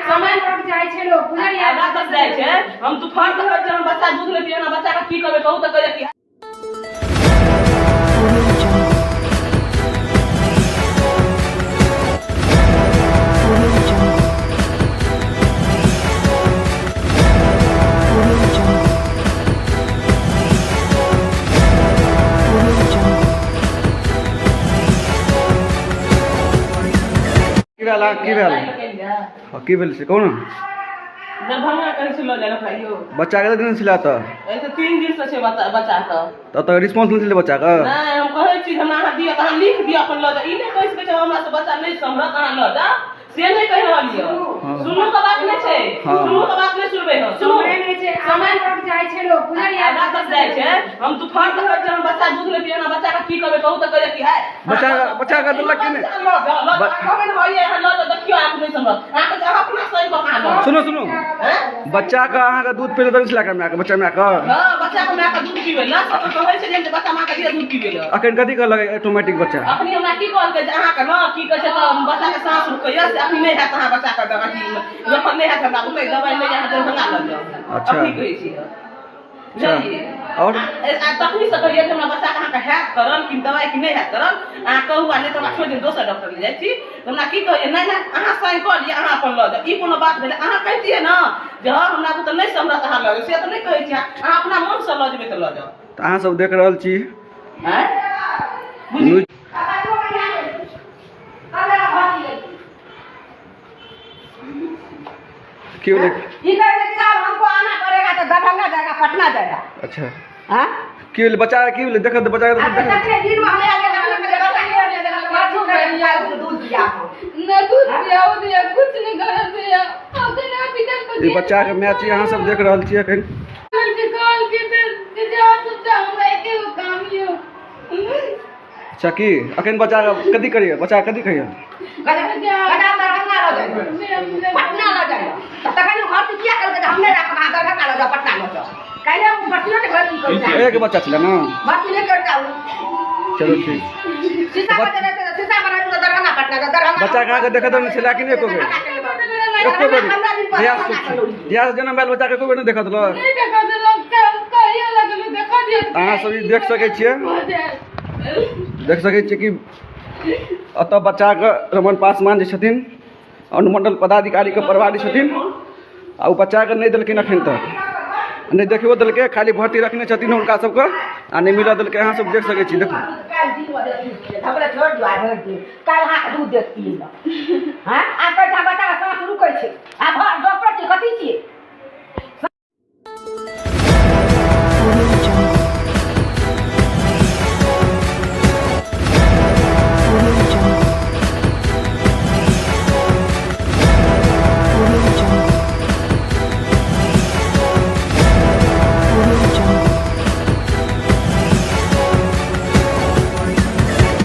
समय लौट जाए छे लोग बुझलिए आधा तक जाए छे हम तूफान तक कर हम बच्चा दूध ले पिए ना बच्चा का की करबे कहू त करे कि की भेल से कहू ना दरभंगा कहीं से लो जाएगा भाइयो बच्चा के दिन सिला तो ऐसे 3 दिन से छे बच्चा तब रिस्पांस नहीं बच्चा का नहीं हम कहै छी हमरा अहाँ दिया त हम लिख दिया अपन ल जा ई नहीं कहि सकै छै हमरा से बच्चा नहीं समरत अहाँ ल जा से नहीं कहि रहलिए सुनू का बात नहीं छे सुनू का बात नहीं सुनबे हो समय नहीं छे समय लौट जाए छे लोग बुझलिए आधा तक जाए छे हम तूफान तक कर हम बच्चा दूध ले पिए ना बच्चा का की करबे कहू त करे कि है बच्चा का दिलक कि नहीं कहबे न होइए अहाँ ल जा देखियो आप नहीं समरत अहाँ के अपना सही बता लो सुनो बच्चा का अहाँ का दूध पीले सिला कर मैं बच्चा मैं का हां बच्चा को मैं का दूध पीबे ना सब तो कहै छै जे बच्चा मां का दिया दूध पीबे ल अखन कथि कर लगे ऑटोमेटिक बच्चा अखनी हमरा की कहल के अहाँ के ना की कहै छै त बच्चा के सांस रुकैया से अखनी नहीं है अहाँ बच्चा का दवाई जखन नहीं है हमरा कोई दवाई नहीं है तो भंगा लग जाओ अच्छा अखनी कहै छी और तखनी से कहिए हमरा बच्चा के अहाँ के हैक करल कि दवाई कि नहीं हैक करल अहाँ कहू आ नहीं तो हमरा छोड़ दिन दोसर डॉक्टर ले जाइ छी हमरा की कहिए नहीं अहाँ साइन कर लिया अहाँ अपन ल जाओ ई कोनो बात भेलै अहाँ कहितिए ना जे हां हमरा तो नहीं समझत अहाँ लगे से तो नहीं कहै छी अहाँ अपना मन से ल जेबै त ल जाओ त अहाँ सब देख रहल छी हैं न्यूज क्यों नहीं इधर से साहब हमको आना पड़ेगा तो दरभंगा जाएगा पटना जाएगा। अच्छा हाँ क्यों बच्चा क्यों देखो तो बच्चा दिन में हमें आगे दूध दिया ना दूध दिया वो दिया कुछ नहीं कर दिया आपने ना पिटर को ये बच्चा के मैच यहाँ सब देख रहल छी अखन कल के जा सब जा हमरा एके काम यो अच्छा की अखन बच्चा कथी करिए बच्चा कथी कहिए दरभंगा ला जाएगा पटना ला जाएगा तब तक घर से क्या करके हमने रखा दरभंगा ला जाओ पटना ला जाओ कहीं हम बच्चियों के घर की करते एक बच्चा चला ना बच्ची नहीं करता हूँ चलो ठीक सीता बना तो दरभंगा पटना का दरभंगा बच्चा कहाँ के देखा तो सिला कि नहीं एको बेर ध्यान जना बैल बच्चा के एको बेर नहीं देखा तो नहीं देखा तो लोग कहिए लगल देखा दिया अहाँ सब ई देख सकै छियै देख सकै छियै कि अतः बच्चा के रमन पासवान जे छथिन अनुमंडल पदाधिकारी के प्रभारी छथिन आ ओ बच्चा के नहीं देलखिन अखन तक नहीं देखियो देलकै खाली भर्ती रखने छथिन हुनका सबके आ नहीं मिलऽ देलकै अहाँ सब देख सकै छी देखो कल हाँ दूध देती है हाँ आप बच्चा बच्चा सांस रुकै छै आ